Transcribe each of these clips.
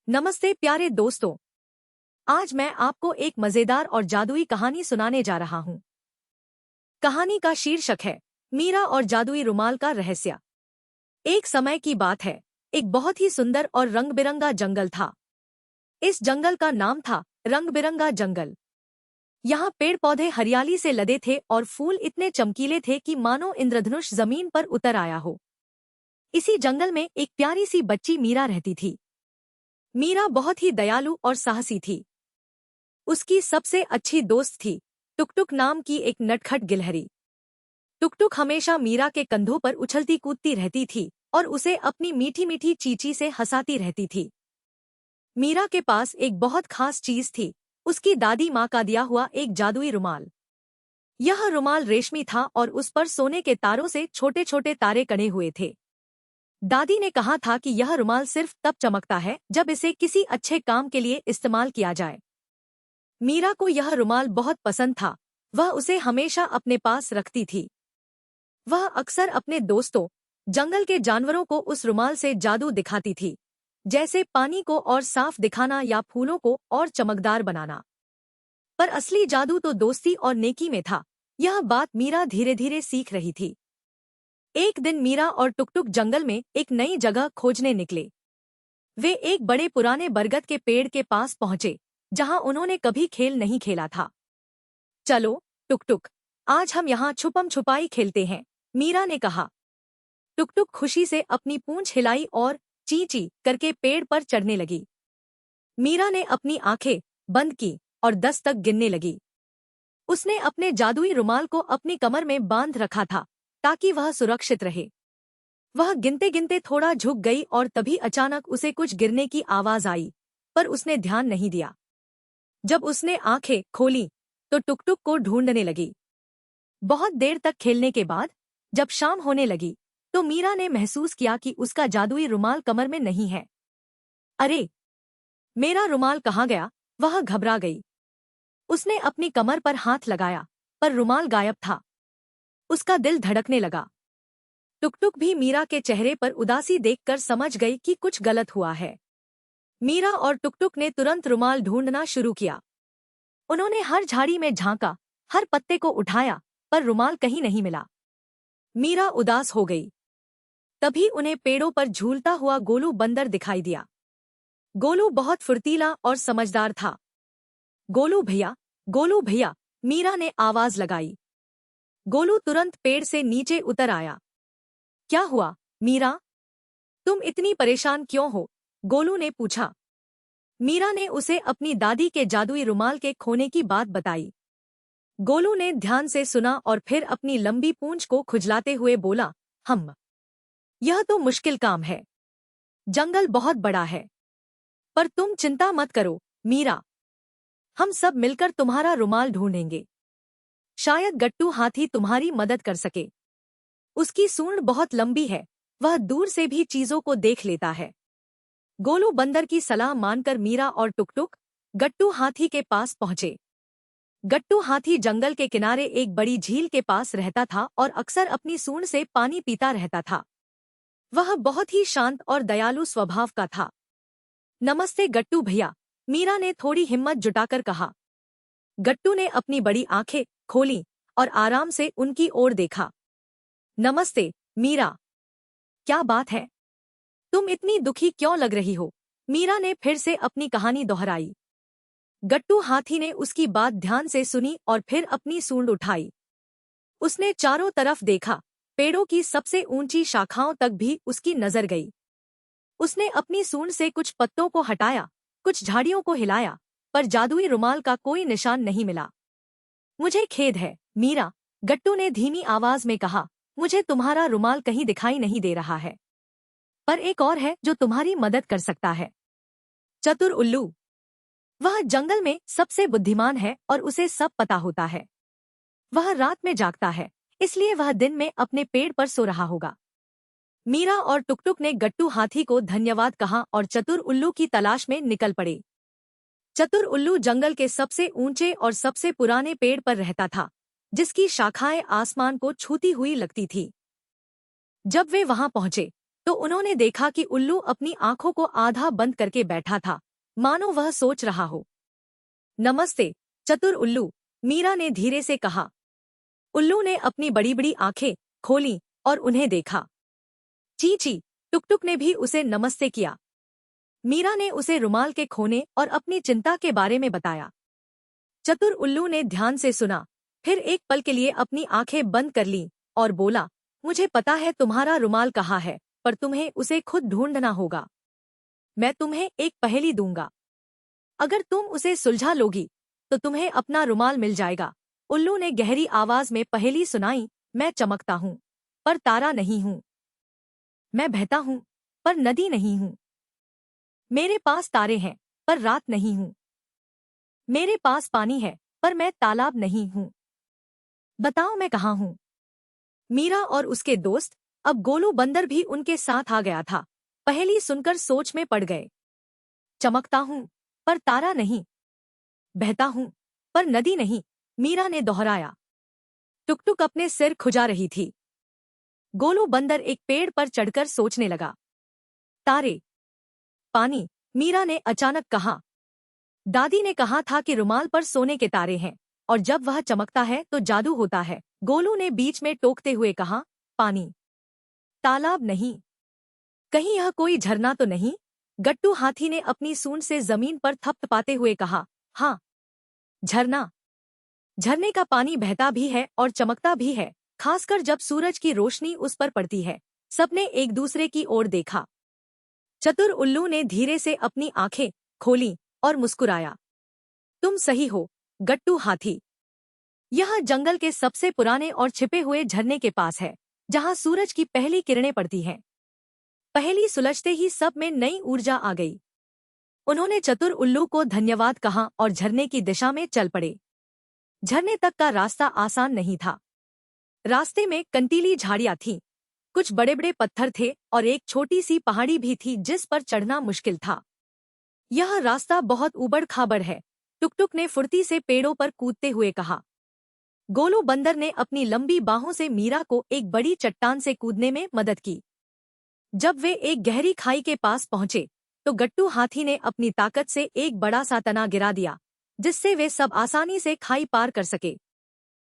नमस्ते प्यारे दोस्तों। आज मैं आपको एक मजेदार और जादुई कहानी सुनाने जा रहा हूँ। कहानी का शीर्षक है मीरा और जादुई रुमाल का रहस्य। एक समय की बात है, एक बहुत ही सुंदर और रंग बिरंगा जंगल था। इस जंगल का नाम था रंग बिरंगा जंगल। यहाँ पेड़ पौधे हरियाली से लदे थे और फूल इतने चमकीले थे कि मानो इंद्रधनुष जमीन पर उतर आया हो। इसी जंगल में एक प्यारी सी बच्ची मीरा रहती थी। मीरा बहुत ही दयालु और साहसी थी। उसकी सबसे अच्छी दोस्त थी टुकटुक नाम की एक नटखट गिलहरी। टुकटुक हमेशा मीरा के कंधों पर उछलती कूदती रहती थी और उसे अपनी मीठी मीठी चींची से हंसाती रहती थी। मीरा के पास एक बहुत खास चीज थी, उसकी दादी माँ का दिया हुआ एक जादुई रुमाल। यह रुमाल रेशमी था और उस पर सोने के तारों से छोटे छोटे तारे कड़े हुए थे। दादी ने कहा था कि यह रुमाल सिर्फ तब चमकता है जब इसे किसी अच्छे काम के लिए इस्तेमाल किया जाए। मीरा को यह रुमाल बहुत पसंद था, वह उसे हमेशा अपने पास रखती थी। वह अक्सर अपने दोस्तों, जंगल के जानवरों को उस रुमाल से जादू दिखाती थी, जैसे पानी को और साफ दिखाना या फूलों को और चमकदार बनाना। पर असली जादू तो दोस्ती और नेकी में था। यह बात मीरा धीरे धीरे सीख रही थी। एक दिन मीरा और टुकटुक जंगल में एक नई जगह खोजने निकले। वे एक बड़े पुराने बरगद के पेड़ के पास पहुंचे, जहां उन्होंने कभी खेल नहीं खेला था। चलो टुकटुक, आज हम यहाँ छुपम छुपाई खेलते हैं, मीरा ने कहा। टुकटुक खुशी से अपनी पूंछ हिलाई और ची ची करके पेड़ पर चढ़ने लगी। मीरा ने अपनी आंखें बंद की और 10 तक गिनने लगी। उसने अपने जादुई रुमाल को अपनी कमर में बांध रखा था ताकि वह सुरक्षित रहे। वह गिनते गिनते थोड़ा झुक गई और तभी अचानक उसे कुछ गिरने की आवाज आई, पर उसने ध्यान नहीं दिया। जब उसने आंखें खोली तो टुकटुक को ढूंढने लगी। बहुत देर तक खेलने के बाद जब शाम होने लगी तो मीरा ने महसूस किया कि उसका जादुई रुमाल कमर में नहीं है। अरे, मेरा रुमाल कहाँ गया? वह घबरा गई। उसने अपनी कमर पर हाथ लगाया, पर रुमाल गायब था। उसका दिल धड़कने लगा। टुकटुक भी मीरा के चेहरे पर उदासी देखकर समझ गई कि कुछ गलत हुआ है। मीरा और टुकटुक ने तुरंत रुमाल ढूंढना शुरू किया। उन्होंने हर झाड़ी में झांका, हर पत्ते को उठाया, पर रुमाल कहीं नहीं मिला। मीरा उदास हो गई। तभी उन्हें पेड़ों पर झूलता हुआ गोलू बंदर दिखाई दिया। गोलू बहुत फुर्तीला और समझदार था। गोलू भैया, मीरा ने आवाज लगाई। गोलू तुरंत पेड़ से नीचे उतर आया। क्या हुआ मीरा, तुम इतनी परेशान क्यों हो? गोलू ने पूछा। मीरा ने उसे अपनी दादी के जादुई रुमाल के खोने की बात बताई। गोलू ने ध्यान से सुना और फिर अपनी लंबी पूंछ को खुजलाते हुए बोला, यह तो मुश्किल काम है। जंगल बहुत बड़ा है। पर तुम चिंता मत करो मीरा, हम सब मिलकर तुम्हारा रुमाल ढूंढेंगे। शायद गट्टू हाथी तुम्हारी मदद कर सके। उसकी सूंड बहुत लंबी है, वह दूर से भी चीजों को देख लेता है। गोलू बंदर की सलाह मानकर मीरा और टुकटुक गट्टू हाथी के पास पहुंचे। गट्टू हाथी जंगल के किनारे एक बड़ी झील के पास रहता था और अक्सर अपनी सूंड से पानी पीता रहता था। वह बहुत ही शांत और दयालु स्वभाव का था। नमस्ते गट्टू भैया, मीरा ने थोड़ी हिम्मत जुटाकर कहा। गट्टू ने अपनी बड़ी आंखें खोली और आराम से उनकी ओर देखा। नमस्ते मीरा, क्या बात है? तुम इतनी दुखी क्यों लग रही हो? मीरा ने फिर से अपनी कहानी दोहराई। गट्टू हाथी ने उसकी बात ध्यान से सुनी और फिर अपनी सूंड उठाई। उसने चारों तरफ देखा, पेड़ों की सबसे ऊंची शाखाओं तक भी उसकी नजर गई। उसने अपनी सूंड से कुछ पत्तों को हटाया, कुछ झाड़ियों को हिलाया, पर जादुई रुमाल का कोई निशान नहीं मिला। मुझे खेद है मीरा, गट्टू ने धीमी आवाज में कहा। मुझे तुम्हारा रुमाल कहीं दिखाई नहीं दे रहा है। पर एक और है जो तुम्हारी मदद कर सकता है। चतुर उल्लू। वह जंगल में सबसे बुद्धिमान है और उसे सब पता होता है। वह रात में जागता है, इसलिए वह दिन में अपने पेड़ पर सो रहा होगा। मीरा और टुकटुक ने गट्टू हाथी को धन्यवाद कहा और चतुर उल्लू की तलाश में निकल पड़े। चतुर उल्लू जंगल के सबसे ऊंचे और सबसे पुराने पेड़ पर रहता था, जिसकी शाखाएं आसमान को छूती हुई लगती थी। जब वे वहां पहुंचे तो उन्होंने देखा कि उल्लू अपनी आंखों को आधा बंद करके बैठा था, मानो वह सोच रहा हो। नमस्ते, चतुर उल्लू, मीरा ने धीरे से कहा। उल्लू ने अपनी बड़ी बड़ी आंखें खोलीं और उन्हें देखा। चींची, टुकटुक ने भी उसे नमस्ते किया। मीरा ने उसे रुमाल के खोने और अपनी चिंता के बारे में बताया। चतुर उल्लू ने ध्यान से सुना, फिर एक पल के लिए अपनी आंखें बंद कर लीं और बोला, मुझे पता है तुम्हारा रुमाल कहाँ है, पर तुम्हें उसे खुद ढूंढना होगा। मैं तुम्हें एक पहेली दूंगा। अगर तुम उसे सुलझा लोगी तो तुम्हें अपना रुमाल मिल जाएगा। उल्लू ने गहरी आवाज में पहेली सुनाई। मैं चमकता हूँ पर तारा नहीं हूँ। मैं बहता हूँ पर नदी नहीं हूँ। मेरे पास तारे हैं पर रात नहीं हूँ। मेरे पास पानी है पर मैं तालाब नहीं हूँ। बताओ मैं कहाँ हूँ? मीरा और उसके दोस्त, अब गोलू बंदर भी उनके साथ आ गया था, पहेली सुनकर सोच में पड़ गए। चमकता हूँ पर तारा नहीं, बहता हूँ पर नदी नहीं, मीरा ने दोहराया। टुकटुक अपने सिर खुजा रही थी। गोलू बंदर एक पेड़ पर चढ़कर सोचने लगा। तारे, पानी, मीरा ने अचानक कहा। दादी ने कहा था कि रुमाल पर सोने के तारे हैं और जब वह चमकता है तो जादू होता है। गोलू ने बीच में टोकते हुए कहा, पानी, तालाब नहीं, कहीं यह कोई झरना तो नहीं? गट्टू हाथी ने अपनी सूंड से जमीन पर थपथपाते हुए कहा, हाँ, झरना। झरने का पानी बहता भी है और चमकता भी है, खासकर जब सूरज की रोशनी उस पर पड़ती है। सबने एक दूसरे की ओर देखा। चतुर उल्लू ने धीरे से अपनी आंखें खोलीं और मुस्कुराया। तुम सही हो, गट्टू हाथी। यह जंगल के सबसे पुराने और छिपे हुए झरने के पास है, जहां सूरज की पहली किरणें पड़ती हैं। पहेली सुलझते ही सब में नई ऊर्जा आ गई। उन्होंने चतुर उल्लू को धन्यवाद कहा और झरने की दिशा में चल पड़े। झरने तक का रास्ता आसान नहीं था। रास्ते में कंटीली झाड़ियां थीं, कुछ बड़े बड़े पत्थर थे और एक छोटी सी पहाड़ी भी थी जिस पर चढ़ना मुश्किल था। यह रास्ता बहुत ऊबड़ खाबड़ है, टुकटुक ने फुर्ती से पेड़ों पर कूदते हुए कहा। गोलू बंदर ने अपनी लंबी बाहों से मीरा को एक बड़ी चट्टान से कूदने में मदद की। जब वे एक गहरी खाई के पास पहुंचे तो गट्टू हाथी ने अपनी ताकत से एक बड़ा सा तना गिरा दिया, जिससे वे सब आसानी से खाई पार कर सके।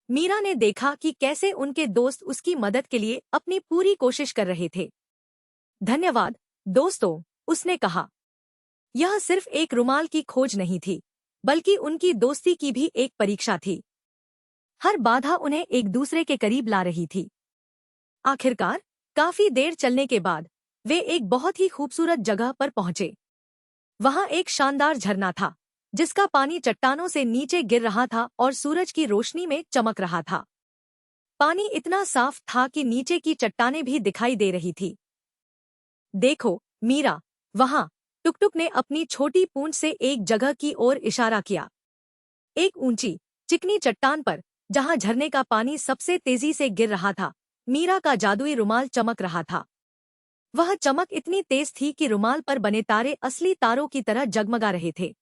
मीरा ने देखा कि कैसे उनके दोस्त उसकी मदद के लिए अपनी पूरी कोशिश कर रहे थे। धन्यवाद दोस्तों, उसने कहा। यह सिर्फ एक रुमाल की खोज नहीं थी, बल्कि उनकी दोस्ती की भी एक परीक्षा थी। हर बाधा उन्हें एक दूसरे के करीब ला रही थी। आखिरकार काफी देर चलने के बाद वे एक बहुत ही खूबसूरत जगह पर पहुंचे। वहां एक शानदार झरना था, जिसका पानी चट्टानों से नीचे गिर रहा था और सूरज की रोशनी में चमक रहा था। पानी इतना साफ था कि नीचे की चट्टानें भी दिखाई दे रही थी। देखो मीरा, वहां, टुकटुक ने अपनी छोटी पूंछ से एक जगह की ओर इशारा किया। एक ऊंची चिकनी चट्टान पर, जहां झरने का पानी सबसे तेजी से गिर रहा था, मीरा का जादुई रुमाल चमक रहा था। वह चमक इतनी तेज थी कि रुमाल पर बने तारे असली तारों की तरह जगमगा रहे थे।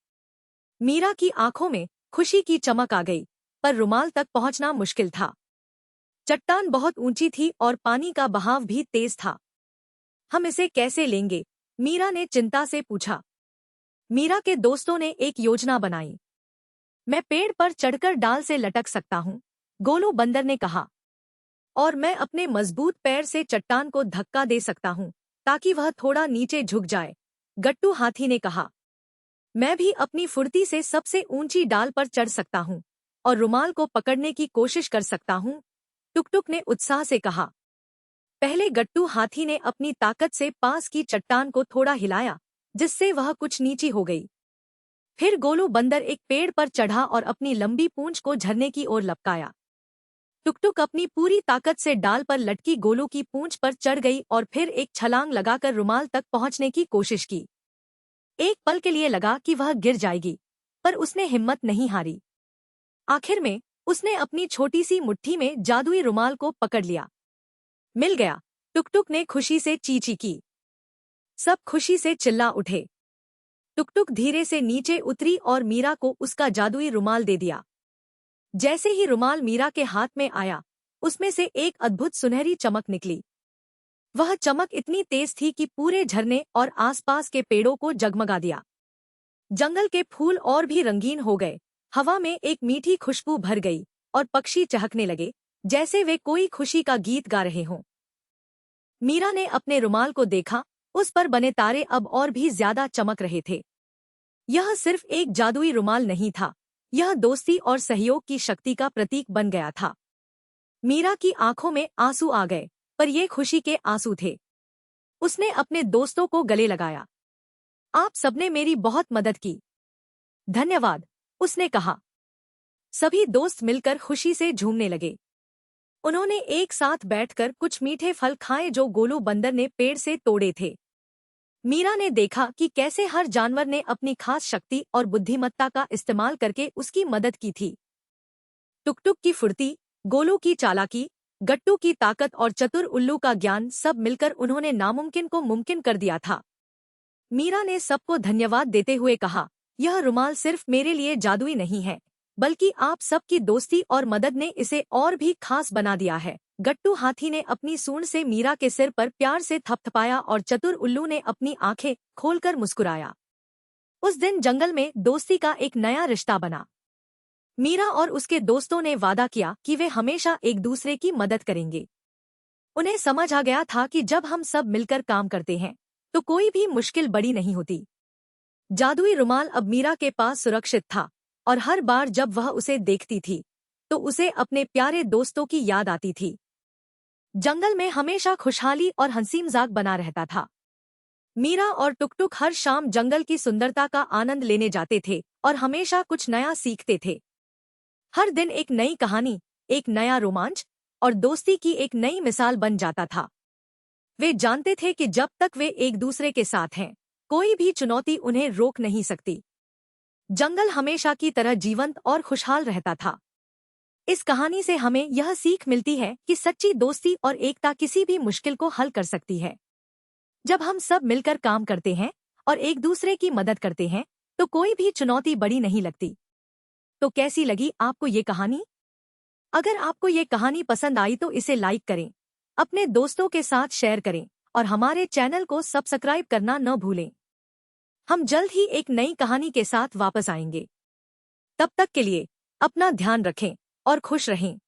मीरा की आंखों में खुशी की चमक आ गई, पर रुमाल तक पहुंचना मुश्किल था। चट्टान बहुत ऊंची थी और पानी का बहाव भी तेज था। हम इसे कैसे लेंगे? मीरा ने चिंता से पूछा। मीरा के दोस्तों ने एक योजना बनाई। मैं पेड़ पर चढ़कर डाल से लटक सकता हूँ, गोलू बंदर ने कहा। और मैं अपने मजबूत पैर से चट्टान को धक्का दे सकता हूँ ताकि वह थोड़ा नीचे झुक जाए, गट्टू हाथी ने कहा। मैं भी अपनी फुर्ती से सबसे ऊंची डाल पर चढ़ सकता हूँ और रुमाल को पकड़ने की कोशिश कर सकता हूँ, टुकटुक ने उत्साह से कहा। पहले गट्टू हाथी ने अपनी ताकत से पास की चट्टान को थोड़ा हिलाया, जिससे वह कुछ नीची हो गई। फिर गोलू बंदर एक पेड़ पर चढ़ा और अपनी लंबी पूंछ को झरने की ओर लपकाया। टुकटुक अपनी पूरी ताकत से डाल पर लटकी गोलू की पूंछ पर चढ़ गई और फिर एक छलांग लगाकर रुमाल तक पहुंचने की कोशिश की। एक पल के लिए लगा कि वह गिर जाएगी, पर उसने हिम्मत नहीं हारी। आखिर में उसने अपनी छोटी सी मुट्ठी में जादुई रुमाल को पकड़ लिया। मिल गया, टुकटुक ने खुशी से चींची की। सब खुशी से चिल्ला उठे। टुकटुक धीरे से नीचे उतरी और मीरा को उसका जादुई रुमाल दे दिया। जैसे ही रुमाल मीरा के हाथ में आया, उसमें से एक अद्भुत सुनहरी चमक निकली। वह चमक इतनी तेज थी कि पूरे झरने और आसपास के पेड़ों को जगमगा दिया। जंगल के फूल और भी रंगीन हो गए, हवा में एक मीठी खुशबू भर गई और पक्षी चहकने लगे जैसे वे कोई खुशी का गीत गा रहे हों। मीरा ने अपने रुमाल को देखा, उस पर बने तारे अब और भी ज्यादा चमक रहे थे। यह सिर्फ एक जादुई रुमाल नहीं था, यह दोस्ती और सहयोग की शक्ति का प्रतीक बन गया था। मीरा की आंखों में आंसू आ गए, पर ये खुशी के आंसू थे। उसने अपने दोस्तों को गले लगाया। आप सबने मेरी बहुत मदद की। धन्यवाद, उसने कहा। सभी दोस्त मिलकर खुशी से झूमने लगे। उन्होंने एक साथ बैठकर कुछ मीठे फल खाए जो गोलू बंदर ने पेड़ से तोड़े थे। मीरा ने देखा कि कैसे हर जानवर ने अपनी खास शक्ति और बुद्धिमत्ता का इस्तेमाल करके उसकी मदद की थी। टुकटुक की फुर्ती, गोलू की चालाकी, गट्टू की ताकत और चतुर उल्लू का ज्ञान, सब मिलकर उन्होंने नामुमकिन को मुमकिन कर दिया था। मीरा ने सबको धन्यवाद देते हुए कहा, यह रुमाल सिर्फ मेरे लिए जादुई नहीं है, बल्कि आप सबकी दोस्ती और मदद ने इसे और भी खास बना दिया है। गट्टू हाथी ने अपनी सूंड से मीरा के सिर पर प्यार से थपथपाया और चतुर उल्लू ने अपनी आंखें खोलकर मुस्कुराया। उस दिन जंगल में दोस्ती का एक नया रिश्ता बना। मीरा और उसके दोस्तों ने वादा किया कि वे हमेशा एक दूसरे की मदद करेंगे। उन्हें समझ आ गया था कि जब हम सब मिलकर काम करते हैं तो कोई भी मुश्किल बड़ी नहीं होती। जादुई रुमाल अब मीरा के पास सुरक्षित था, और हर बार जब वह उसे देखती थी तो उसे अपने प्यारे दोस्तों की याद आती थी। जंगल में हमेशा खुशहाली और हंसी मजाक बना रहता था। मीरा और टुकटुक हर शाम जंगल की सुंदरता का आनंद लेने जाते थे और हमेशा कुछ नया सीखते थे। हर दिन एक नई कहानी, एक नया रोमांच और दोस्ती की एक नई मिसाल बन जाता था। वे जानते थे कि जब तक वे एक दूसरे के साथ हैं, कोई भी चुनौती उन्हें रोक नहीं सकती। जंगल हमेशा की तरह जीवंत और खुशहाल रहता था। इस कहानी से हमें यह सीख मिलती है कि सच्ची दोस्ती और एकता किसी भी मुश्किल को हल कर सकती है। जब हम सब मिलकर काम करते हैं और एक दूसरे की मदद करते हैं तो कोई भी चुनौती बड़ी नहीं लगती। तो कैसी लगी आपको ये कहानी? अगर आपको ये कहानी पसंद आई तो इसे लाइक करें, अपने दोस्तों के साथ शेयर करें और हमारे चैनल को सब्सक्राइब करना न भूलें। हम जल्द ही एक नई कहानी के साथ वापस आएंगे। तब तक के लिए अपना ध्यान रखें और खुश रहें।